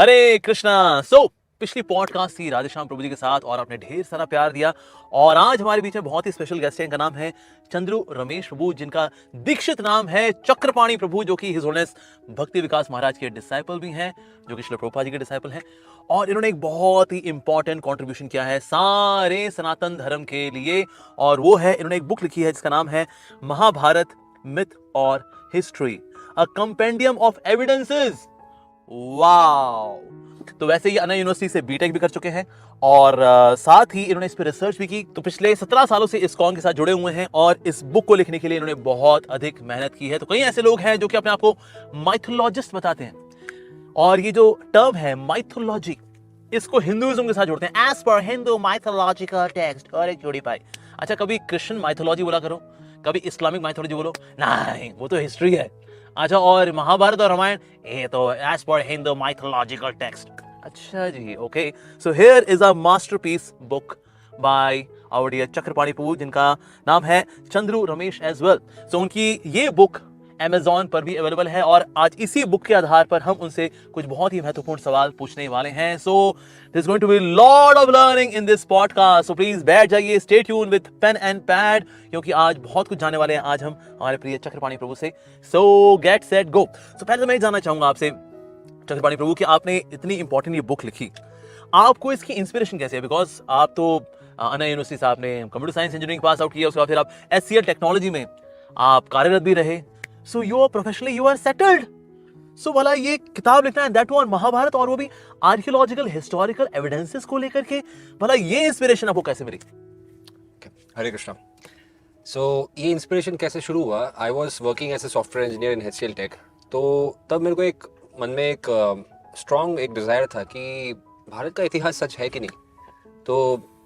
हरे कृष्णा। पिछली पॉडकास्ट थी राधेश्याम प्रभु जी के साथ और आपने ढेर सारा प्यार दिया। और आज हमारे बीच में बहुत ही स्पेशल गेस्ट हैं। इनका नाम है चंद्रू रमेश प्रभु, जिनका दीक्षित नाम है चक्रपाणी प्रभु, जो कि हिज होनेस भक्ति विकास महाराज के डिसाइपल भी हैं, जो कि श्रील प्रभुपाद जी के डिसाइपल हैं। और इन्होंने एक बहुत ही इंपॉर्टेंट कंट्रीब्यूशन किया है सारे सनातन धर्म के लिए, और वो है इन्होंने एक बुक लिखी है जिसका नाम है महाभारत मिथ और history, a compendium of evidences. Wow. तो वैसे ही अन्ना यूनिवर्सिटी से बीटेक भी कर चुके हैं और साथ ही इन्होंने इस पर रिसर्च भी की। तो पिछले 17 सालों से इस्कॉन के साथ जुड़े हुए हैं और इस बुक को लिखने के लिए इन्होंने बहुत अधिक मेहनत की है। तो कई ऐसे लोग हैं जो कि अपने आप को माइथोलॉजिस्ट बताते हैं, और ये जो टर्म है माइथोलॉजी, इसको हिंदुइज्म के साथ जोड़ते हैं। As per Hindu mythological text. और एक जोड़ी पाई। अच्छा, कभी क्रिश्चियन माइथोलॉजी बोला करो, कभी इस्लामिक माइथोलॉजी बोलो, नहीं वो तो हिस्ट्री है। अच्छा, और महाभारत और रामायण ये तो as per Hindu mythological text. अच्छा जी, okay. So here is a masterpiece book by our dear Chakrapani Prabhu, जिनका नाम है Chandru Ramesh as well. So उनकी ये बुक Amazon पर भी अवेलेबल है और आज इसी बुक के आधार पर हम उनसे कुछ बहुत ही महत्वपूर्ण सवाल पूछने वाले हैं। So this is going to be lot of learning in this podcast. So please बैठ जाइए, stay tune with pen and pad, क्योंकि आज बहुत कुछ जानने वाले हैं आज हम हमारे प्रिय चक्रपाणी प्रभु से। सो गेट सेट गो। सो पहले तो मैं जानना चाहूंगा आपसे चक्रपाणी प्रभु कि आपने इतनी इंपॉर्टेंट ये बुक लिखी, आपको इसकी इंस्पिरेशन कैसे है? बिकॉज आप तो अन्ना यूनिवर्सिटी से आपने computer science engineering pass out किया, उसके बाद फिर आप HCL टेक्नोलॉजी में आप कार्यरत भी रहे। So you are professionally you are settled. So भला ये किताब लिखना है, दैट वन महाभारत, और वो भी आर्कियोलॉजिकल हिस्टोरिकल एविडेंसेस को लेकर के, भला ये इंस्पिरेशन आपको कैसे मिली? हरे कृष्णा। सो ये इंस्पिरेशन कैसे शुरू हुआ? I was working as a software engineer in HCL tech. तो तब मेरे को एक मन में एक स्ट्रॉन्ग एक डिज़ायर था कि भारत का इतिहास सच है कि नहीं। तो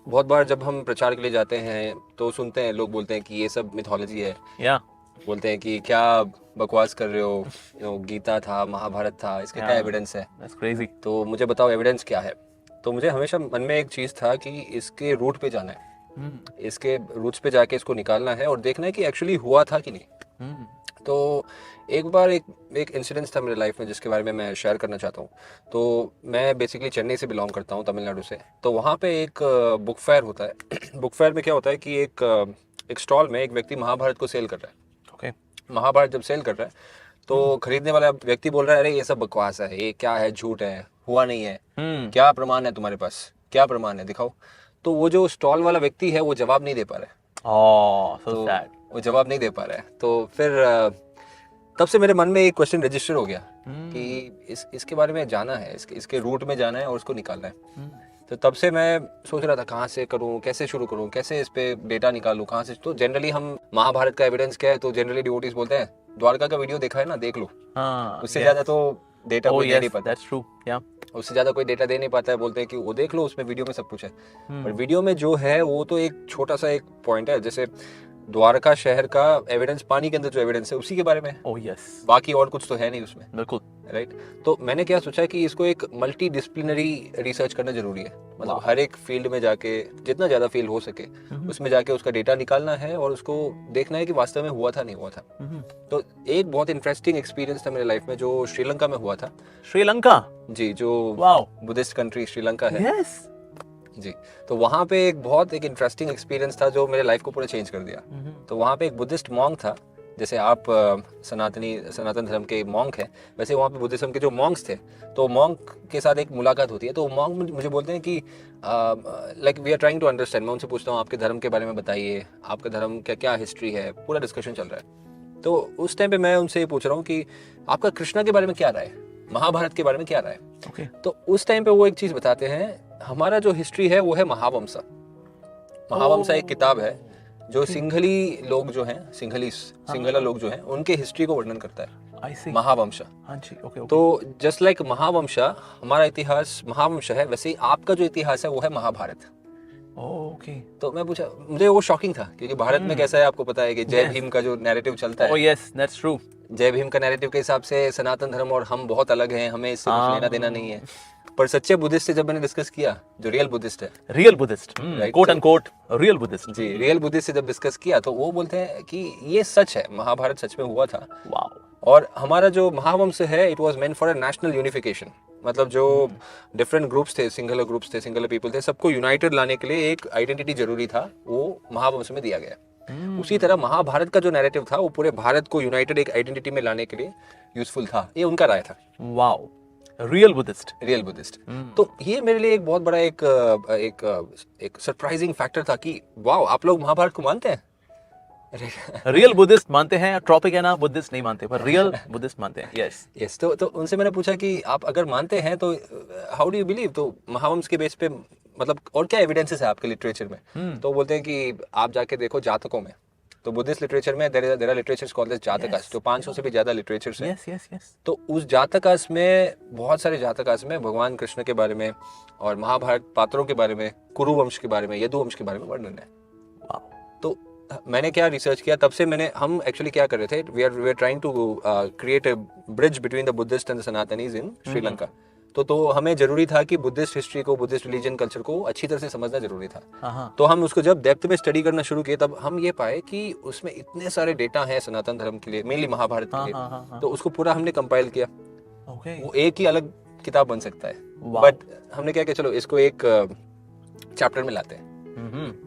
बहुत बार जब हम प्रचार के लिए जाते हैं तो सुनते हैं, लोग बोलते हैं कि ये सब मिथोलॉजी है, बोलते हैं कि क्या बकवास कर रहे हो, गीता था, महाभारत था, इसके क्या एविडेंस है? That's crazy. तो मुझे बताओ एविडेंस क्या है। तो मुझे हमेशा मन में एक चीज़ था कि इसके रूट पे जाना है, इसके रूट्स पे जाके इसको निकालना है और देखना है कि एक्चुअली हुआ था कि नहीं। तो एक बार एक इंसिडेंस था मेरे लाइफ में जिसके बारे में मैं शेयर करना चाहता हूँ। तो मैं बेसिकली चेन्नई से बिलोंग करता हूँ, तमिलनाडु से। तो वहाँ पे एक बुक फेयर होता है। बुक फेयर में क्या होता है कि एक स्टॉल में एक व्यक्ति महाभारत को सेल कर रहा है। महाभारत जब सेल कर रहा है तो खरीदने वाला व्यक्ति बोल रहा है, अरे ये सब बकवास है, ये क्या है, झूठ है, हुआ नहीं है, क्या प्रमाण है तुम्हारे पास, क्या प्रमाण है, दिखाओ। तो वो जो स्टॉल वाला व्यक्ति है वो जवाब नहीं दे पा रहा है। so sad. वो जवाब नहीं दे पा रहा है। तो फिर तब से मेरे मन में एक क्वेश्चन रजिस्टर हो गया कि इसके बारे में जाना है, इसके रूट में जाना है और उसको निकालना है। तो तब से मैं सोच रहा था कहाँ से करूँ, कैसे शुरू करूँ, कैसे इस पे डेटा निकालूँ, कहाँ से। तो जनरली हम महाभारत का एविडेंस क्या है, तो जनरली डिवोटीज बोलते हैं द्वारका का वीडियो देखा है ना, देख लो। उससे ज्यादा तो डेटा कोई दे नहीं पाता। That's true. Yeah. उससे ज्यादा कोई डेटा दे नहीं पाता है। बोलते हैं कि वो देख लो, उसमें वीडियो में सब कुछ है। पर वीडियो में जो है वो तो एक छोटा सा एक पॉइंट है। जैसे द्वारका शहर का एविडेंस, पानी के अंदर जो एविडेंस है उसी के बारे में है। Oh yes. बाकी और कुछ तो है नहीं उसमें। बिल्कुल राइट। तो मैंने क्या सोचा कि इसको एक मल्टी डिसिप्लिनरी रिसर्च करना जरूरी है। मतलब हर एक फील्ड में जाके, जितना ज्यादा फील्ड हो सके उसमें जाके उसका डेटा निकालना है और उसको देखना है कि वास्तव में हुआ था नहीं हुआ था। तो एक बहुत इंटरेस्टिंग एक्सपीरियंस था मेरे लाइफ में जो श्रीलंका में हुआ था। श्रीलंका जी, जो बुद्धिस्ट कंट्री श्रीलंका है। yes. जी, तो वहाँ पे एक इंटरेस्टिंग एक्सपीरियंस था जो मेरे लाइफ को पूरा चेंज कर दिया। तो वहाँ पे एक बुद्धिस्ट मॉन्क था। जैसे आप सनातन धर्म के मॉन्क हैं, वैसे वहाँ पे बुद्धिज्म के जो मॉन्क्स थे, तो मॉन्क के साथ एक मुलाकात होती है। तो मॉन्क मुझे बोलते हैं कि like we are trying to understand. मैं उनसे पूछता हूँ आपके धर्म के बारे में बताइए, आपका धर्म क्या क्या हिस्ट्री है, पूरा डिस्कशन चल रहा है। तो उस टाइम पे मैं उनसे ये पूछ रहा हूँ कि आपका कृष्णा के बारे में क्या राय है, महाभारत के बारे में क्या राय है। तो उस टाइम पे वो एक चीज़ बताते हैं, हमारा जो हिस्ट्री है वो है महावंशा। महावंशा एक किताब है जो सिंघली लोग जो हैं, सिंघला लोग जो हैं, उनके हिस्ट्री को वर्णन करता है। महावंशा। हाँ जी, ओके। तो जस्ट लाइक महावंशा हमारा इतिहास महावंशा है, वैसे ही आपका जो इतिहास है वो है महाभारत। ओके। तो मैं पूछा, मुझे वो शॉकिंग था क्योंकि भारत में कैसा है आपको पता है कि जय भीम का जो नैरेटिव चलता है। Yes, that's true. जय भीम का नैरेटिव के हिसाब से सनातन धर्म और हम बहुत अलग हैं, हमें इससे कुछ लेना देना नहीं है। पर सच्चे बुद्धिस्ट से जब मैंने डिस्कस किया, जो रियल बुद्धिस्ट है, real Buddhist, Right, quote so- unquote real Buddhist. जी, रियल बुद्धिस्ट से जब डिस्कस किया तो वो बोलते हैं कि ये सच है, महाभारत सच में हुआ था। वाओ। और हमारा जो महावंश है, it was meant for a national unification. मतलब जो डिफरेंट ग्रुप्स थे, सिंगुलर पीपल थे, सबको यूनाइटेड लाने के लिए एक आइडेंटिटी जरूरी था, वो महावंश में दिया गया। उसी तरह महाभारत का जो नैरेटिव था वो पूरे भारत को यूनाइटेड एक आइडेंटिटी में लाने के लिए यूजफुल था, ये उनका राय था। Wow, real Buddhist. Real Buddhist. तो ये मेरे लिए एक बहुत बड़ा एक सरप्राइजिंग फैक्टर था कि वाओ, आप लोग महाभारत को मानते हैं। रियल बुद्धिस्ट मानते हैं, ट्रॉपिकैना बुद्धिस्ट नहीं मानते, पर रियल बुद्धिस्ट मानते हैं। यस यस, तो उनसे मैंने पूछा कि आप अगर मानते हैं तो हाउ डू यू बिलीव, तो महावंश के बेस पे मतलब और क्या एविडेंसेस है आपके लिटरेचर में। तो बोलते हैं कि आप जाके देखो जातकों में, तो बुद्धिस्ट लिटरेचर में there are literatures called as Jatakas, जो 500 से भी ज्यादा लिटरेचर्स हैं। Yes yes yes. तो उस जातकास में, बहुत सारे जातकास में भगवान कृष्ण के बारे में और महाभारत पात्रों के बारे में, कुरु वंश के बारे में, यदु वंश के बारे में वर्णन है। तो मैंने क्या रिसर्च किया, तब से हम एक्चुअली क्या कर रहे थे, we are trying to create a bridge between the Buddhist and the Sanatanis in Sri Lanka. तो हमें जरूरी था कि बुद्धिस्ट हिस्ट्री को, बुद्धिस्ट रिलीजन कल्चर को अच्छी तरह से समझना जरूरी था। तो हम उसको जब डेप्थ में स्टडी करना शुरू किए, तब हम ये पाए कि उसमें इतने सारे डेटा हैं सनातन धर्म के लिए, मेनली महाभारत के लिए। तो उसको पूरा हमने कंपाइल किया। वो एक ही अलग किताब बन सकता है, बट हमने क्या किया, चलो इसको एक चैप्टर में लाते हैं।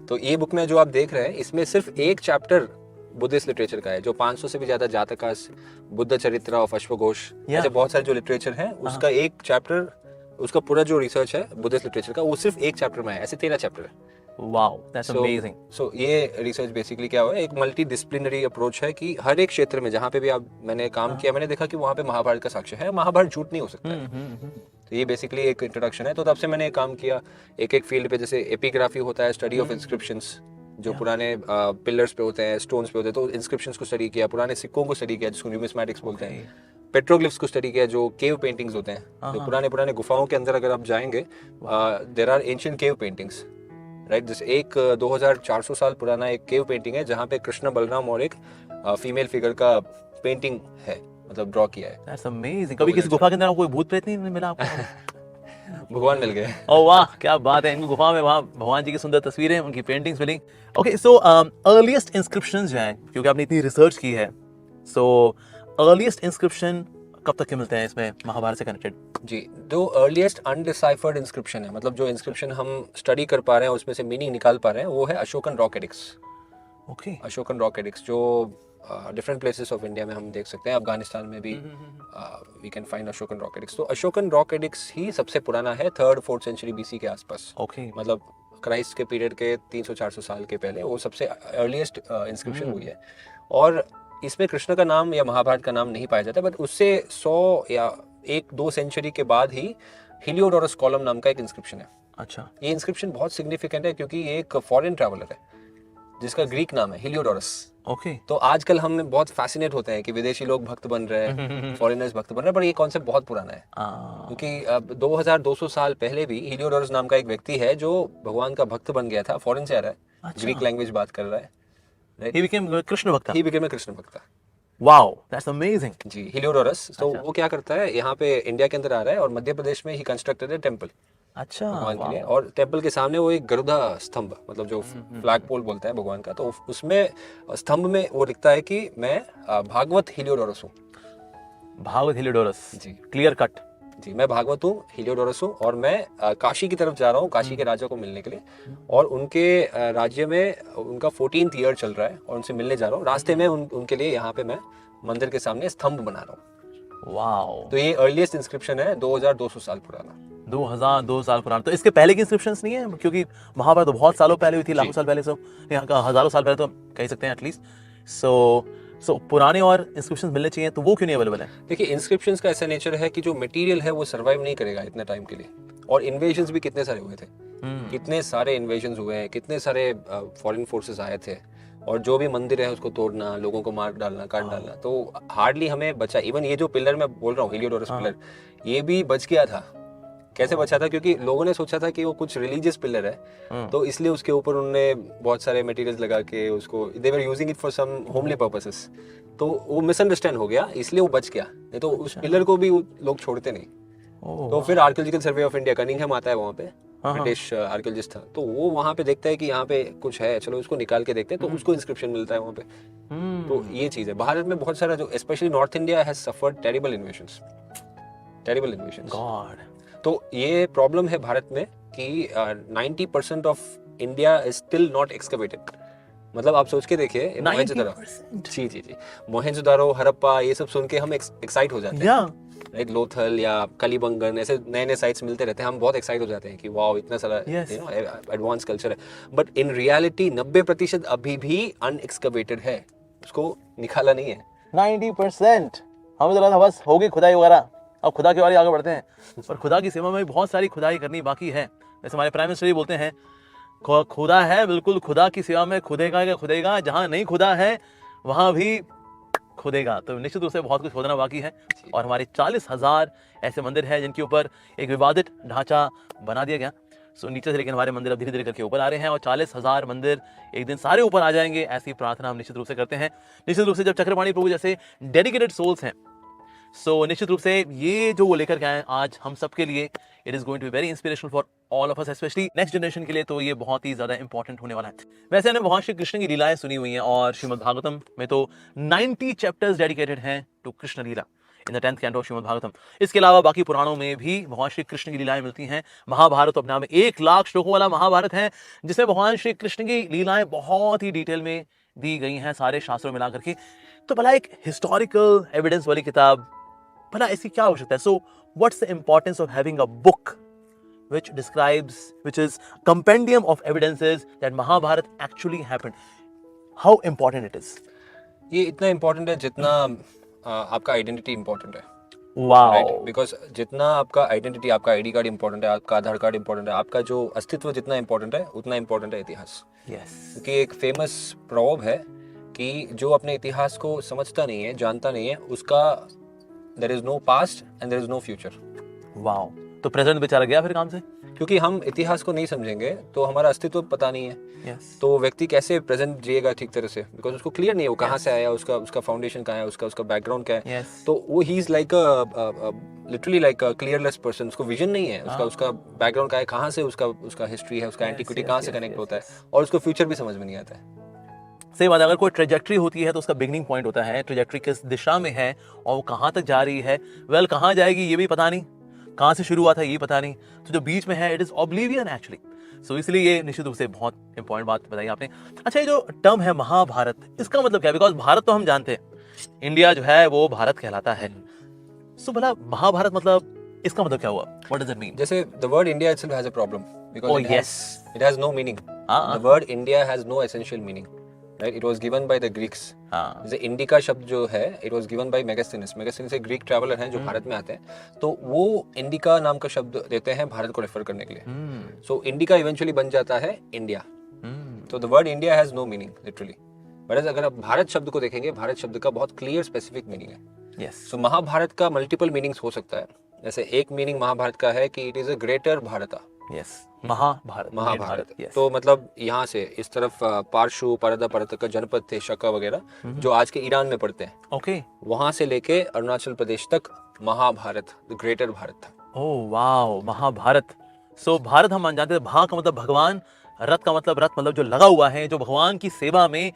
तो ये बुक में जो आप देख रहे हैं, इसमें सिर्फ एक चैप्टर बुद्धिस्ट लिटरेचर का है, जो 500 से भी ज्यादा जातकास, बुद्ध चरित्र ऑफ अश्वघोष, ऐसे बहुत सारे जो लिटरेचर हैं, उसका एक चैप्टर, उसका पूरा जो रिसर्च है बुद्धिस्ट लिटरेचर का, वो सिर्फ एक चैप्टर में है। ऐसे 13 चैप्टर है। Wow, that's amazing. सो ये रिसर्च बेसिकली क्या हुआ है, एक मल्टी डिसिप्लिनरी अप्रोच है कि हर एक क्षेत्र में जहाँ पे भी मैंने काम किया, मैंने देखा कि वहाँ पे महाभारत का साक्ष्य है, महाभारत झूठ नहीं हो सकता है। तो ये बेसिकली एक इंट्रोडक्शन है। तो तब से मैंने काम किया एक एक फील्ड पे, जैसे एपिग्राफी होता है, स्टडी ऑफ इंस्क्रिप्शंस, जो पुराने पिलर्स पे होते हैं, स्टोन्स पे होते हैं, तो इंस्क्रिप्शंस को स्टडी किया, पुराने सिक्कों को स्टडी किया, जिसको न्यूमिस्मैटिक्स बोलते हैं, पेट्रोग्लिफ्स को स्टडी किया, जो केव पेंटिंग्स होते हैं, जो पुराने गुफाओं के अंदर अगर आप जाएंगे, there are ancient cave paintings, right. जैसे एक 2400 साल पुराना एक केव पेंटिंग है, जहाँ पे कृष्ण, बलराम और एक फीमेल फिगर का पेंटिंग है, मतलब ड्रॉ किया है। That's amazing. कभी किसी गुफा के अंदर कोई भूत प्रेत नहीं मिला आपको? भगवान मिल गए। ओह वाह, क्या बात है। इनकी गुफा में वहाँ भगवान जी की सुंदर तस्वीरें, उनकी पेंटिंग्स मिली। ओके, सो अर्लीस्ट इंस्क्रिप्शंस जो हैं, क्योंकि आपने इतनी रिसर्च की है, सो अर्लीस्ट इंस्क्रिप्शन कब तक के मिलते हैं इसमें महाभारत से कनेक्टेड? जी, जो अर्लीस्ट अनडिसाइफर्ड इंस्क्रिप्शन है, मतलब जो इंस्क्रिप्शन हम स्टडी कर पा रहे हैं, उसमें से मीनिंग निकाल पा रहे हैं, वो है Ashokan rock edicts. Okay, Ashokan rock edicts जो डिफरेंट प्लेसेस ऑफ इंडिया में हम देख सकते हैं, अफगानिस्तान में भी we can find Ashokan rock edicts. तो अशोकन रॉक एडिक्स ही सबसे पुराना है, 3rd-4th सेंचुरी बीसी के आसपास। ओके, मतलब क्राइस्ट के पीरियड के 300-400 साल के पहले वो सबसे अर्लीस्ट इंस्क्रिप्शन हुई है। और इसमें कृष्ण का नाम या महाभारत का नाम नहीं पाया जाता, बट उससे 100 या 1-2 सेंचुरी के बाद ही हिलियोडोरस कॉलम नाम का एक इंस्क्रिप्शन है। अच्छा, ये इंस्क्रिप्शन बहुत सिग्निफिकेंट है, क्योंकि ये एक फॉरेन ट्रैवलर है जिसका ग्रीक नाम है हिलियोडोरस। ओके, तो आजकल हम बहुत फैसिनेट होते हैं कि विदेशी लोग भक्त बन रहे हैं, फॉरेनर्स भक्त बन रहे हैं, पर ये कॉन्सेप्ट बहुत पुराना है। क्योंकि 2200 साल पहले भी हिलियोडोरस नाम का एक व्यक्ति है जो भगवान का भक्त बन गया था, फॉरेन से आ रहा है, ग्रीक लैंग्वेज बात कर रहा है, he became कृष्ण भक्त। ही became Krishna bhakt. Wow, that's amazing. जी, हिलियोडोरस। तो वो क्या करता है, यहाँ पे इंडिया के अंदर आ रहा है और मध्य प्रदेश में ही कंस्ट्रक्टेड है टेम्पल अच्छा, भगवान के लिए। और टेम्पल के सामने वो एक गरुड़ा स्तंभ, मतलब जो फ्लैग पोल बोलता है भगवान का, तो उसमें स्तंभ में वो लिखता है कि मैं भागवत हिलियोडोरस हूँ। भागवत हिलियोडोरस, जी, क्लियर कट। जी, मैं भागवत हूँ, हिलियोडोरस हूँ, और मैं काशी की तरफ जा रहा हूँ, काशी के राजा को मिलने के लिए, और उनके राज्य में उनका 14th ईयर चल रहा है, और उनसे मिलने जा रहा हूँ। रास्ते में उनके लिए यहाँ पे मैं मंदिर के सामने स्तंभ बना रहा हूँ। वाओ, तो ये अर्लीस्ट इंस्क्रिप्शन है, 2200 साल पुराना। 2002 साल पुराना। तो इसके पहले की इंस्क्रिप्शंस नहीं है, क्योंकि महाभारत तो बहुत सालों पहले हुई थी, लाखों साल पहले, सो यहाँ का हजारों साल पहले तो कह सकते हैं एटलीस्ट। सो पुराने और इंस्क्रिप्शंस मिलने चाहिए, तो वो क्यों नहीं अवेलेबल है? देखिए, इंस्क्रिप्शंस का ऐसा नेचर है कि जो मटेरियल है वो सर्वाइव नहीं करेगा इतने टाइम के लिए, और इन्वेजन्स भी कितने सारे हुए थे, कितने सारे इन्वेजन्स हुए हैं, कितने सारे फॉरेन फोर्सेस आए थे, और जो भी मंदिर है उसको तोड़ना, लोगों को मार डालना, काट डालना, तो हार्डली हमें बचा। इवन ये जो पिलर मैं बोल रहा हूँ, हिलियोडोरस पिलर, ये भी बच गया था। कैसे बचा था? क्योंकि लोगों ने सोचा था कि वो कुछ रिलीजियस पिलर है, तो इसलिए उसके ऊपर उन्होंने बहुत सारे मटेरियल्स लगा के उसको, they were using it for some homely purposes, तो वो मिसअंडरस्टैंड हो गया, इसलिए वो बच गया। नहीं तो उस पिलर को भी लोग छोड़ते नहीं। तो फिर archaeological survey of India Cunningham आता है वहाँ पे, हाँ। ब्रिटिश आर्कियोलॉजिस्ट था, तो वो वहाँ पे देखता है कि यहाँ पे कुछ है, चलो उसको निकाल के देखते हैं, तो उसको इंस्क्रिप्शन मिलता है वहाँ पे। तो ये चीज़ है, भारत में बहुत सारा जो specially north India has suffered terrible invasions. God. तो ये प्रॉब्लम है भारत में कि 90% of India is still not excavated. मतलब आप सोच के देखिए, मोहनजोदारो, 90%? जी, मोहनजोदारो, हड़प्पा, ये सब सुन के हम एक्साइट हो जाते हैं, या राइट? लोथल या कलिबंगन, ऐसे नए नए साइट्स मिलते रहते हैं, हम बहुत एक्साइट हो जाते हैं कि वाओ इतना सारा Yes. एडवांस कल्चर है। बट इन रियलिटी 90% अभी भी अनएक्सकवेटेड है, उसको निकाला नहीं है। 90%। हमें तो लगा था बस होगी खुदाई वगैरह, अब खुदा के बारे आगे बढ़ते हैं। पर खुदा की सेवा में भी बहुत सारी खुदाई करनी बाकी है। जैसे हमारे प्राइम मिनिस्टर भी बोलते हैं, खुदा है बिल्कुल, खुदा की सेवा में खुदेगा क्या खुदेगा, जहाँ नहीं खुदा है वहाँ भी खुदेगा। तो निश्चित रूप से बहुत कुछ खोदना बाकी है। और हमारे 40,000 ऐसे मंदिर हैं जिनके ऊपर एक विवादित ढांचा बना दिया गया। सो नीचे से लेकिन हमारे मंदिर अब धीरे धीरे करके ऊपर आ रहे हैं, और 40,000 मंदिर एक दिन सारे ऊपर आ जाएंगे, ऐसी प्रार्थना हम निश्चित रूप से करते हैं। निश्चित रूप से जब चक्रपाणी प्रभु जैसे डेडिकेटेड सोल्स हैं, सो निश्चित रूप से ये जो वो लेकर के आए आज हम सबके लिए, it is going to be very inspirational for all of us, specially next generation के लिए। तो ये बहुत ही ज्यादा इंपॉर्टेंट होने वाला है। वैसे हमने भगवान श्री कृष्ण की लीलाएं सुनी हुई हैं, और श्रीमद् भागवतम में तो 90 चैप्टर्स डेडिकेटेड हैं to Krishna lila in the 10th canto of Shrimad Bhagavatam. इसके अलावा बाकी पुराणों में भी भगवान श्री कृष्ण की लीलाएं मिलती हैं। महाभारत तो अपने आप में 1 लाख श्लोकों वाला महाभारत है, जिसमें भगवान श्री कृष्ण की लीलाएं बहुत ही डिटेल में दी गई हैं, सारे शास्त्रों मिला करके। तो भला एक हिस्टोरिकल एविडेंस वाली किताब, भला ऐसी क्या हो सकता है? So what's the importance of having a book which describes, which is compendium of evidences that Mahabharat actually happened? How important it is? ये इतना इम्पोर्टेंट है जितना आपका आइडेंटिटी इम्पोर्टेंट है, Wow. राइट? बिकॉज जितना आपका आइडेंटिटी, आपका आईडी कार्ड इम्पोर्टेंट है, आपका आधार कार्ड इम्पोर्टेंट है, आपका जो अस्तित्व जितना इम्पोर्टेंट है, उतना इम्पोर्टेंट है इतिहास। Yes. क्योंकि एक फेमस प्रॉवर्ब है कि जो अपने इतिहास को समझता नहीं है, जानता नहीं है, उसका there is no past and there is no future. Wow. तो प्रेजेंट बेचारा गया फिर काम से। क्योंकि हम इतिहास को नहीं समझेंगे तो हमारा अस्तित्व पता नहीं है। Yes. तो व्यक्ति कैसे प्रेजेंट जिएगा ठीक तरह से, बिकॉज उसको क्लियर नहीं है वो कहाँ से आया, उसका फाउंडेशन कहाँ है, उसका बैकग्राउंड क्या है। Yes. तो वो he is like literally like a clearless person, उसको विजन नहीं है, उसका बैकग्राउंड क्या है, कहाँ से उसका हिस्ट्री है, उसका एंटिक्विटी कहाँ से कनेक्ट होता है, और उसको फ्यूचर भी समझ में नहीं आता है। सही बात है। अगर कोई ट्रेजेक्ट्री होती है तो उसका बिगनिंग पॉइंट होता है, ट्रेजेक्ट्री किस दिशा में है और वो कहाँ तक जा रही है। वेल कहाँ जाएगी ये भी पता नहीं, कहाँ से शुरू हुआ था ये पता नहीं, तो जो बीच में है इट इज ऑब्लिवियन एक्चुअली। सो इसलिए ये निश्चित रूप से बहुत इंपॉर्टेंट बात बताई आपने। अच्छा, ये जो टर्म है महाभारत, इसका मतलब क्या है? बिकॉज भारत तो हम जानते हैं, इंडिया जो है वो भारत कहलाता है। सो भला महाभारत मतलब इसका मतलब क्या हुआ? What does it mean? जैसे the word India itself has a problem because Oh, it has no meaning. The word India has no essential meaning. Right? It was given by the Greeks. हाँ। जैसे indica शब्द जो है, it was given by Megasthenes. Megasthenes एक Greek traveller हैं जो भारत में आते हैं, तो वो इंडिका नाम का शब्द देते हैं भारत को रेफर करने के लिए। सो इंडिका इवेंचुअली बन जाता है इंडिया। तो the word India has no meaning literally. But अगर आप भारत शब्द को देखेंगे, भारत शब्द का बहुत क्लियर स्पेसिफिक मीनिंग है। यस। सो महाभारत का मल्टीपल मीनिंग्स हो सकता है। जैसे एक मीनिंग महाभारत का है कि इट इज अ ग्रेटर भारता। यस, महाभारत। महाभारत yes. तो मतलब यहाँ से इस तरफ पारशु, परदा, परतका जनपद थे, शका वगैरह, जो आज के ईरान में पड़ते हैं, ओके। वहां से लेके अरुणाचल प्रदेश तक महाभारत, द ग्रेटर भारत था। Oh wow, Mahabharat. So Bharat हम जानते हैं, भा का मतलब भगवान, रथ का मतलब रथ मतलब जो लगा हुआ है, जो भगवान की सेवा में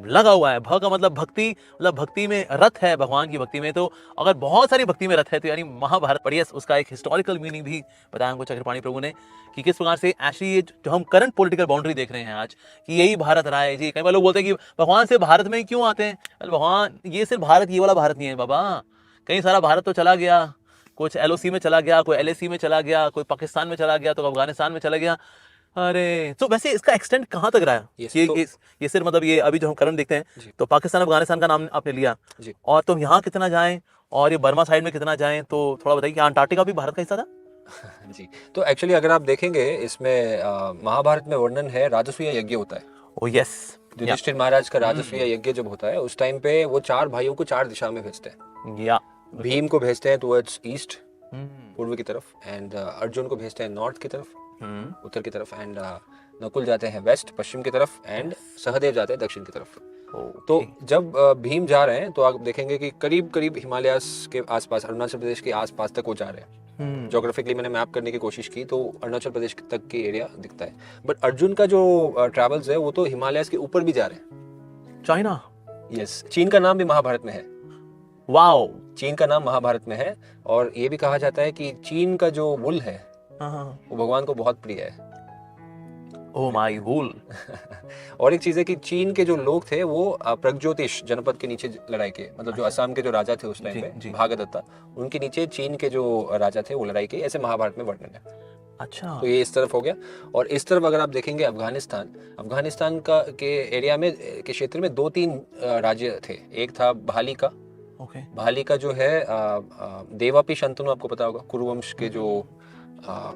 लगा हुआ है। भ का मतलब भक्ति, मतलब भक्ति में रथ है, भगवान की भक्ति में। तो अगर बहुत सारी भक्ति में रथ है तो यानी महाभारत। पर यस, उसका एक हिस्टोरिकल मीनिंग भी बताया हमको चक्रपाणी प्रभु ने कि किस प्रकार से एक्चुअली ये जो हम करंट पॉलिटिकल बाउंड्री देख रहे हैं आज, कि यही भारत रहा है जी। कई बार लोग बोलते हैं कि भगवान से भारत में क्यों आते हैं? भगवान ये सिर्फ भारत, ये वाला भारत नहीं है बाबा, कई सारा भारत तो चला गया, कुछ LOC में चला गया, कोई LAC में चला गया, कोई पाकिस्तान में चला गया, तो अफगानिस्तान में चला गया। अरे तो वैसे इसका एक्सटेंड कहाँ तक रहा है? Yes, ये सिर्फ मतलब ये अभी जो हम करंट देखते हैं, तो पाकिस्तान अफगानिस्तान का नाम आपने लिया जी। और तुम यहाँ कितना जाएं और ये बर्मा साइड में कितना जाएं, तो थोड़ा बताइए कि अंटार्कटिका भी भारत का हिस्सा था? जी, तो एक्चुअली अगर आप देखेंगे इसमें महाभारत में वर्णन है राजसूय यज्ञ होता है। Oh yes. युधिष्ठिर महाराज का राजसूय यज्ञ जब होता है, उस टाइम पे वो 4 भाइयों को 4 दिशा में भेजते हैं। या भीम को भेजते हैं टुवर्ड्स ईस्ट, पूर्व की तरफ, एंड अर्जुन को भेजते हैं नॉर्थ की तरफ, उत्तर की तरफ, एंड नकुल जाते हैं वेस्ट, पश्चिम की तरफ, एंड सहदेव जाते हैं दक्षिण की तरफ। तो जब भीम जा रहे हैं तो आप देखेंगे कि करीब करीब हिमालयास के आसपास, अरुणाचल प्रदेश के आसपास तक वो जा रहे हैं। जोग्राफिकली मैंने मैप करने की कोशिश की तो अरुणाचल प्रदेश तक के एरिया दिखता है। बट अर्जुन का जो ट्रैवल्स है वो तो हिमालयास के ऊपर भी जा रहे हैं। चाइना। यस, चीन का नाम भी महाभारत में है। वाओ। चीन का नाम महाभारत में है और ये भी कहा जाता है कि चीन का जो वुल है वो भगवान को बहुत प्रिय है। ओह माय वुल। और एक चीज है कि चीन के जो लोग थे वो प्रगज्योतिष जनपद के नीचे लड़ाई के, मतलब जो असम के जो राजा थे उस टाइम पे, भागदत्ता, उनके नीचे चीन के जो राजा थे वो लड़ाई के, ऐसे महाभारत में वर्णन है। अच्छा। तो ये इस तरफ हो गया। और इस तरफ अगर आप देखेंगे अफगानिस्तान का के एरिया में, के क्षेत्र में 2-3 राज्य थे। एक था भाली का। भाली का जो है देवापी शंतनु, आपको पता होगा, कुरुवंश के जो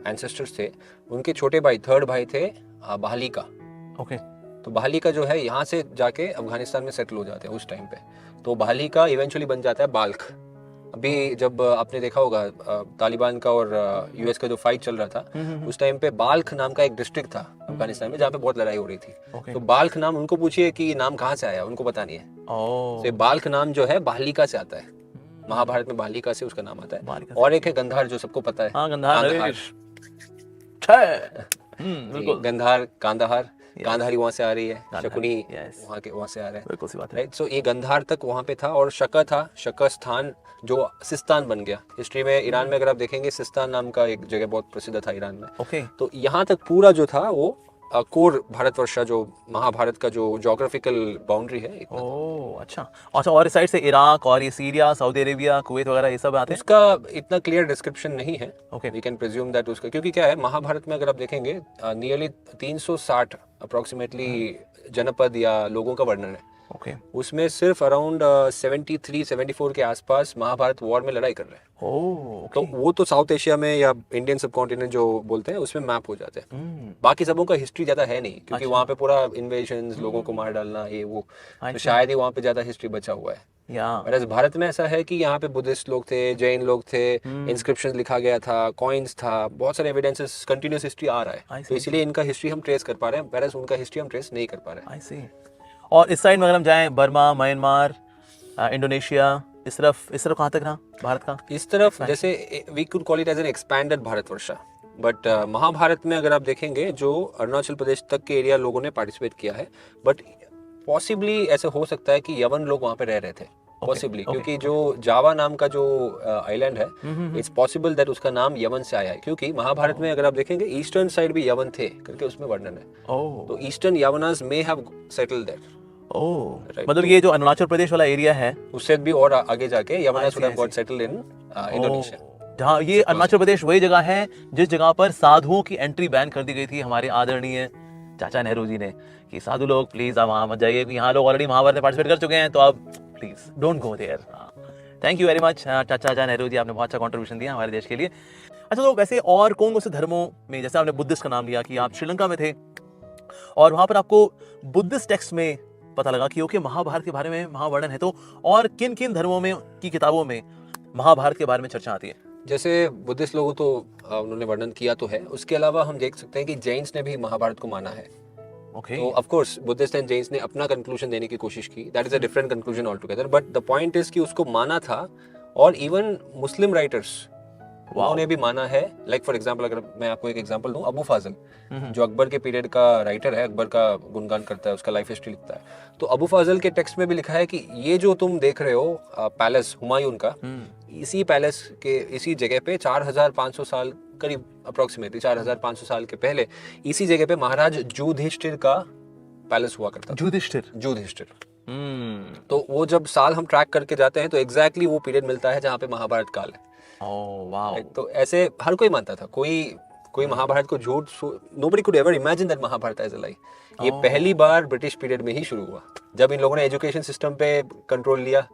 एंसेस्टर्स थे, उनके छोटे भाई, थर्ड भाई थे भाली का। तो भाली का जो है यहाँ से जाके अफगानिस्तान में सेटल हो जाते हैं उस टाइम पे। तो भाली का इवेंचुअली बन जाता है बाल्ख। अभी जब आपने देखा होगा तालिबान का और यूएस का जो फाइट चल रहा था, उस टाइम पे बाल्ख नाम का एक डिस्ट्रिक्ट था अफगानिस्तान में जहाँ पे बहुत लड़ाई हो रही थी। तो बाल्ख नाम, उनको पूछिए कि नाम कहाँ से आया, उनको पता नहीं है। तो बाल्ख नाम जो है बालिका से आता है। महाभारत में बालिका से उसका नाम आता है। और एक है गंधार, जो सबको पता है। गंधार, कांदाहार, गांधारी वहां से आ रही है, शकुनी वहां से आ रहा है। बिल्कुल सी बात है। राइट। सो ये गंधार तक वहां पे था। और शका था, शका स्थान जो सिस्तान बन गया हिस्ट्री में। ईरान में अगर आप देखेंगे, सिस्तान नाम का एक जगह बहुत प्रसिद्ध था ईरान में। तो यहाँ तक पूरा जो था वो कोर भारतवर्षा, जो महाभारत का जो ज्योग्राफिकल बाउंड्री है। ओह अच्छा। और इस साइड से इराक और ये सीरिया, सऊदी अरेबिया, कुवैत वगैरह ये सब आते हैं। उसका इतना क्लियर डिस्क्रिप्शन नहीं है। वी कैन प्रिज्यूम दैट उसका, क्योंकि क्या है, महाभारत में अगर आप देखेंगे नियरली 360 अप्रोक्सीमेटली जनपद या लोगों का वर्णन है। उसमें सिर्फ अराउंड 73-74 के आसपास महाभारत वॉर में लड़ाई कर रहे हैं। तो वो तो साउथ एशिया में या इंडियन सब कॉन्टिनेंट जो बोलते हैं उसमें मैप हो जाते हैं। बाकी सबों का हिस्ट्री ज्यादा है नहीं, क्योंकि वहाँ पे पूरा इन्वेजन्स, लोगों को मार डालना, ये वो, तो शायद ही वहाँ पे ज्यादा हिस्ट्री बचा हुआ है। भारत में ऐसा है कि यहाँ पे बुद्धिस्ट लोग थे, जैन लोग थे, इंस्क्रिप्शन लिखा गया था, कॉइन्स था, बहुत सारे एविडेंसेस, कंटिन्यूस हिस्ट्री आ रहा है। तो इसीलिए इनका हिस्ट्री हम ट्रेस कर पा रहे हैं, whereas उनका हिस्ट्री हम ट्रेस नहीं कर पा रहे हैं। और इस साइड में अगर हम जाएं, बर्मा, म्यांमार, इंडोनेशिया, इस तरफ कहाँ तक रहा भारत का? इस तरफ जैसे we could call it as an expanded Bharatvarsha. But Mahabharat में अगर आप देखेंगे, जो अरुणाचल प्रदेश तक के एरिया लोगों ने पार्टिसिपेट किया है। बट पॉसिबली ऐसा हो सकता है कि यवन लोग वहाँ पे रह रहे थे, पॉसिबली, क्योंकि जो जावा नाम का जो आइलैंड है, इट्स पॉसिबल दैट उसका नाम यवन से आया है, क्योंकि महाभारत में अगर आप देखेंगे ईस्टर्न साइड भी यवन थे करके उसमें वर्णन है। तो eastern Yavanas may have settled there. मतलब ये जो अरुणाचल प्रदेश वाला एरिया है, उससे भी और आगे जाके Yavanas would have got settled in Indonesia. जहाँ ये अरुणाचल प्रदेश वही जगह है जिस जगह पर साधुओं की एंट्री बैन कर दी गई थी हमारे आदरणीय चाचा नेहरू जी ने, कि साधु लोग प्लीज आप वहां मत जाइए, यहाँ लोग ऑलरेडी महाभारत में पार्टिसिपेट कर चुके हैं, तो आप please don't go there. Thank you very much Chacha Nehru जी, आपने बहुत अच्छा कंट्रीब्यूशन दिया हमारे देश के लिए। अच्छा, तो वैसे और कौन से धर्मों में, जैसे आपने बुद्धिस्ट का नाम लिया कि आप श्रीलंका में थे और वहां पर आपको बुद्धिस्ट टेक्स्ट में पता लगा कि ओके महाभारत के बारे में महावर्णन है, तो और किन किन धर्मों में की किताबों में महाभारत के बारे में चर्चा आती है? जैसे बुद्धिस्ट लोगों तो उन्होंने वर्णन किया तो है, उसके अलावा हम देख सकते हैं कि जैन्स ने भी महाभारत को माना है। तो of course Buddhist and Jains ने अपना कंक्लूजन देने की कोशिश की, that is a different conclusion all together, but the point is कि उसको माना था। और इवन मुस्लिम राइटर्स उन्होंने भी माना है। लाइक फॉर एग्जांपल, अगर मैं आपको एक एग्जांपल दूं, अबू फाजल जो अकबर के पीरियड का राइटर है, अकबर का गुणगान करता है, उसका लाइफ हिस्ट्री लिखता है। तो अबू फाजल के टेक्स्ट में भी लिखा है कि ये जो तुम देख रहे हो पैलेस हुमायूं का, इसी पैलेस के इसी जगह पे 4500 साल करीब, अप्रोक्सीमेटली 4500 साल के पहले इसी जगह पे महाराज युधिष्ठिर का पैलेस हुआ करता था। युधिष्ठिर। तो वो जब साल हम ट्रैक करके जाते हैं तो एग्जैक्टली वो पीरियड मिलता है जहाँ पे महाभारत काल है। तो ऐसे हर कोई मानता था, कोई महाभारत को झूठ, nobody could ever imagine that Mahabharat is a lie. ये पहली बार ब्रिटिश पीरियड में ही शुरू हुआ, जब इन लोगों ने एजुकेशन सिस्टम पे कंट्रोल लिया।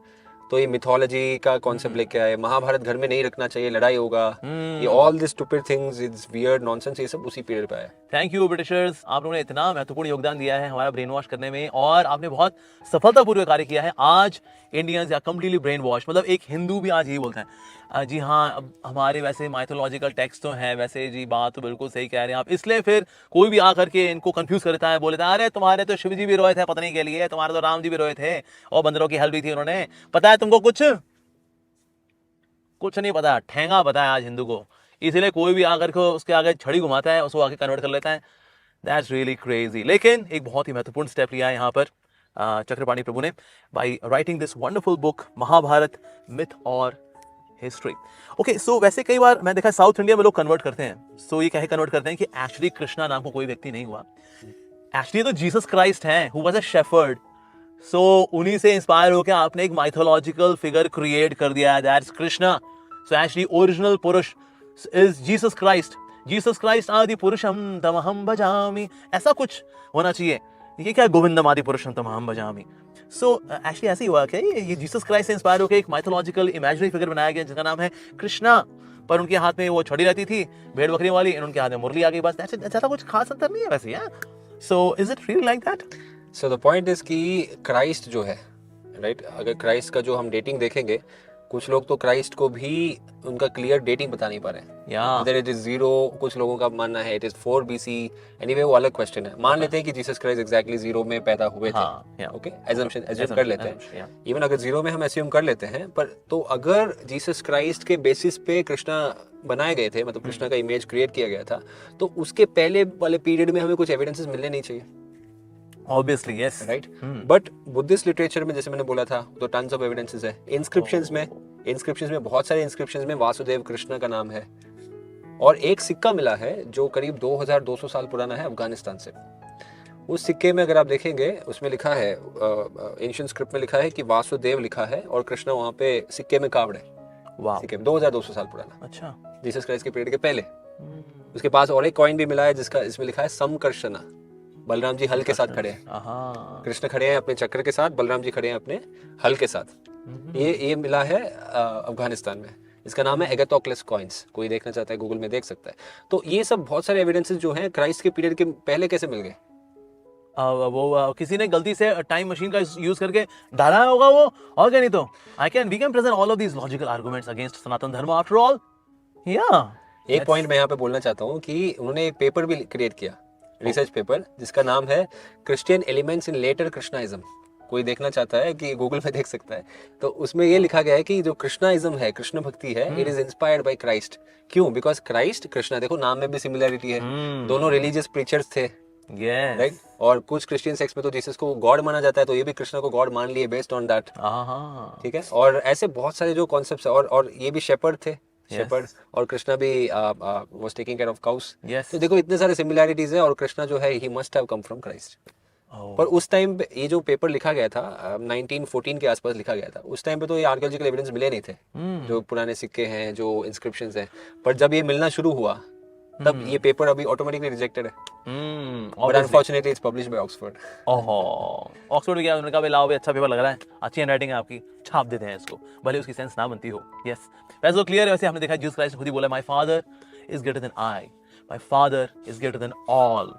तो ये मिथोलॉजी का कॉन्सेप्ट लेके आए, महाभारत घर में नहीं रखना चाहिए, लड़ाई होगा, ये all this stupid things, it's weird nonsense, ये सब उसी पीरियड पे आया। थैंक यू ब्रिटिशर्स, आप लोगों ने इतना महत्वपूर्ण योगदान दिया है हमारा ब्रेन वॉश करने में, और आपने बहुत सफलतापूर्वक कार्य किया है। आज इंडियंस या कम्प्लीटली ब्रेन वॉश, मतलब एक हिंदू भी आज यही बोलता है, जी हाँ, अब हमारे वैसे माइथोलॉजिकल टेक्स्ट तो हैं, वैसे जी बात तो बिल्कुल सही कह रहे हैं आप। इसलिए फिर कोई भी आकर के इनको कंफ्यूज करता है, बोलता है अरे तुम्हारे तो शिव जी भी रोए थे पता नहीं के लिए, तुम्हारे तो राम जी भी रोए थे और बंदरों की हेल्प भी थी उन्होंने। पता है तुमको कुछ? कुछ नहीं पता, ठेंगा पता है आज हिंदू को। इसीलिए कोई भी आकर के उसके आगे छड़ी घुमाता है, उसको आगे कन्वर्ट कर लेता है। That's really crazy. लेकिन एक बहुत ही महत्वपूर्ण स्टेप लिया है यहाँ पर चक्रपाणी प्रभु ने, by writing this wonderful book Mahabharata myth और हिस्ट्री। ओके, सो वैसे कई बार मैं देखा साउथ इंडिया में लोग कन्वर्ट करते हैं, सो ये कहे कन्वर्ट करते हैं कि एक्चुअली कृष्णा नाम को कोई व्यक्ति नहीं हुआ, एक्चुअली तो जीसस क्राइस्ट हैं हु वाज अ शेफर्ड। सो उन्हीं से इंस्पायर होकर आपने एक माइथोलॉजिकल फिगर क्रिएट कर दिया है, that's Krishna. So actually original purush is Jesus Christ. Jesus Christ आदि पुरुषम तमहम भजामि, ऐसा कुछ होना चाहिए। ये क्या गोविंदम आदि पुरुषम तमहम भजामि। सो एक्चुअली ऐसे ही हुआ क्या, ये जीसस क्राइस्ट से इंस्पायर होकर एक माइथोलॉजिकल इमेजिनरी फिगर बनाया गया जिसका नाम है कृष्णा, पर उनके हाथ में वो छड़ी रहती थी भेड़ बकरी वाली, उनके हाथ में मुरली आ गई, बस ज्यादा कुछ खास अंतर नहीं है वैसे। यार so is it really like that? So the point is कि क्राइस्ट जो है, राइट, अगर क्राइस्ट का जो हम डेटिंग देखेंगे, कुछ लोग तो क्राइस्ट को भी उनका क्लियर डेटिंग बता नहीं पा रहे हैं। Yeah. इट इज 0, कुछ लोगों का मानना है इट इज 4 BC। एनीवे वो अलग क्वेश्चन है। मान लेते हैं कि जीसस क्राइस्ट एग्जैक्टली 0 में पैदा हुए थे, yeah. ओके, एज्यूम कर लेते हैं। yeah. इवन अगर 0 में हम एज्यूम कर लेते हैं, पर तो अगर जीसस क्राइस्ट के बेसिस पे कृष्णा बनाए गए थे, मतलब कृष्णा का इमेज क्रिएट किया गया था, तो उसके पहले वाले पीरियड में हमें कुछ एविडेंसेस मिलने नहीं चाहिए, Obviously, yes. Right? But Buddhist literature में जैसे मैंने बोला था, तो टन्स ऑफ एविडेंसेस है। इंस्क्रिप्शंस में बहुत सारे इंस्क्रिप्शंस में वासुदेव कृष्ण का नाम है। और एक सिक्का मिला है जो करीब 2200 साल पुराना है, अफगानिस्तान से। उस सिक्के में अगर आप देखेंगे, उसमें लिखा है, एंशिएंट स्क्रिप्ट में लिखा है कि वासुदेव लिखा है और कृष्ण वहां पे सिक्के में कार्व्ड है। Wow. सिक्के में 2200 साल पुराना, अच्छा। जीसस क्राइस्ट के पीरियड के पहले। उसके पास और एक कॉइन भी मिला है जिसका इसमें लिखा है समकर्षणा। बलराम जी हल के साथ खड़े हैं, हाँ। कृष्ण खड़े हैं अपने चक्र के साथ, बलराम जी खड़े हैं अपने हल के साथ। ये मिला है अफगानिस्तान में। इसका नाम है एगाथोक्लेस कॉइन्स। कोई देखना चाहता है गूगल में देख सकता है। तो ये सब बहुत सारे एविडेंसेस जो हैं क्राइस्ट के पीरियड के पहले कैसे मिल गए? वो किसी ने गलती से टाइम मशीन का यूज करके डाला होगा वो, और क्या नहीं तो। We can present all of these logical arguments against Sanatan Dharma after all. या एक पॉइंट मैं यहाँ पे बोलना चाहता हूँ कि उन्होंने एक पेपर भी क्रिएट किया, रिसर्च पेपर, जिसका नाम है क्रिश्चियन एलिमेंट्स इन लेटर कृष्णाइज्म। कोई देखना चाहता है कि गूगल में देख सकता है। तो उसमें ये लिखा गया है कि जो कृष्णाइज्म है, कृष्ण भक्ति है, it is inspired by Christ. क्यों? बिकॉज क्राइस्ट, कृष्णा, देखो नाम में भी सिमिलरिटी है। दोनों रिलीजियस प्रीचर्स थे, राइट? और कुछ क्रिश्चियन सेक्स में तो जीसस को गॉड माना जाता है, तो ये भी कृष्ण को गॉड मान लिए बेस्ड ऑन दैट। ठीक है। और ऐसे बहुत सारे जो कॉन्सेप्ट्स है, और ये भी शेपर्ड थे, शेपर्ड, और कृष्णा भी was taking care of cows. तो देखो इतने सारे सिमिलरिटीज है, और कृष्णा जो है he must have come from Christ. पर उस टाइम पे ये जो पेपर लिखा गया था 1914 के आसपास लिखा गया था, उस टाइम पे तो ये आर्कियोलॉजिकल एविडेंस मिले नहीं थे, जो पुराने सिक्के हैं, जो इंस्क्रिप्शंस हैं। पर जब ये मिलना शुरू हुआ, तब ये पेपर अभी ऑटोमेटिकली रिजेक्टेड है। But unfortunately it's published by Oxford. Oxford में क्या, उन्होंने कहा भाई लाओ भाई, अच्छा पेपर लग रहा है, अच्छी हैंडराइटिंग है आपकी, छाप देते हैं इसको, भले उसकी सेंस ना बनती हो। यस, वैसे तो क्लियर है। वैसे हमने देखा जीसस क्राइस्ट खुद ही बोला, my father is greater than I, my father is greater than all.